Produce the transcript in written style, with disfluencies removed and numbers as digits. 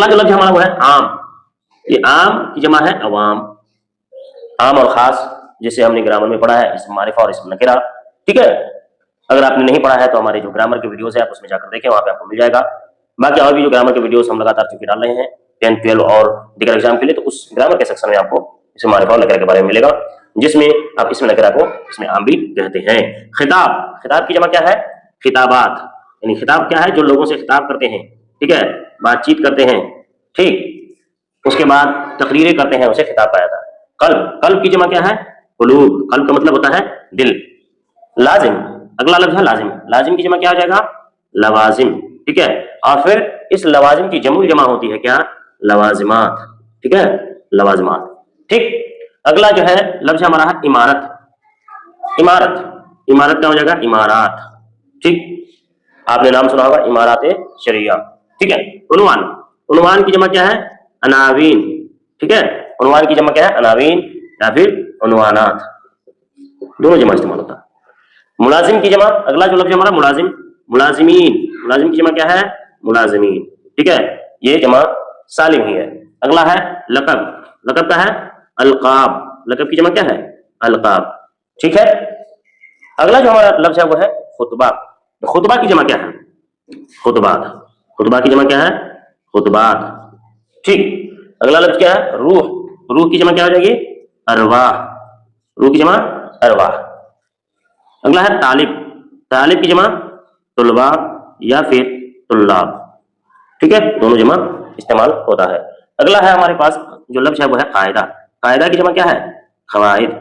जो लफ्ज हमारा वो है आम, ये आम की जमा है अवाम। आम और खास जैसे हमने ग्रामर में पढ़ा है, इसम मारिफा और इसम नकिरा, ठीक है। अगर आपने नहीं पढ़ा है तो हमारे जो ग्रामर के वीडियोस है आप उसमें जाकर देखें, वहां पे आपको मिल जाएगा। बाकी और भी जो ग्रामर के वीडियोस हम लगातार चूंकि डाल रहे हैं 10th 12 और दीगर एग्जाम के लिए, तो उस ग्रामर के सेक्शन में आपको इसम मारिफा और नकिरा के बारे में मिलेगा, जिसमें आप इसम नकिरा को इसमें आम भी कहते हैं। खिताब, खिताब की जमा क्या है? खिताबात, यानी खिताब क्या है? जो लोगों से खिताब करते हैं, ठीक है, बातचीत करते हैं, ठीक, उसके बाद तकरीरें करते हैं, उसे खिताब पाया था। कल्ब, कल्ब की जमा क्या है? कुलूब, कल्ब का मतलब होता है दिल। लाजिम, अगला लफ्ज है लाजिम, लाजिम की जमा क्या हो जाएगा? लवाजिम, ठीक है। और फिर इस लवाजिम की जमुई जमा होती है क्या? लवाजिमात, ठीक है, लवाजिमात, ठीक। अगला जो है लफ्ज हमारा है इमारत, इमारत, इमारत क्या हो जाएगा? इमारात, ठीक, आपने नाम सुना होगा इमारात शरिया, ठीक है। उन्वान, उन्वान की जमा क्या है? अनावीन, ठीक है, उन्वान की जमा क्या है? अनावीन या फिर उन्वानात, दोनों जमा इस्तेमाल होता है। मुलाजिम की जमा, अगला जो लफ्ज हमारा मुलाजिम, मुलाजिमीन, मुलाजिम की जमा क्या है? मुलाजिमीन, ठीक है, ये जमा सालिम ही है। अगला है लकब, लकब का है? अलकाब, लकब की जमा क्या है? अलकाब, ठीक है। अगला जो हमारा लफ्ज है वो है खुतबा, खुतबा की जमा क्या है? खुतबात, खुतबा की जमा क्या है? खुतबात, ठीक। अगला लफ्ज क्या है? रूह, रूह की जमा क्या हो जाएगी? अरवाह, रूह की जमा अरवाह। अगला है तालिब, तालिब की जमा तुलबा या फिर तुल्लाब, ठीक है, दोनों जमा इस्तेमाल होता है। अगला है हमारे पास जो लफ्ज है वो है कायदा, कायदा की जमा क्या है? खवाइद,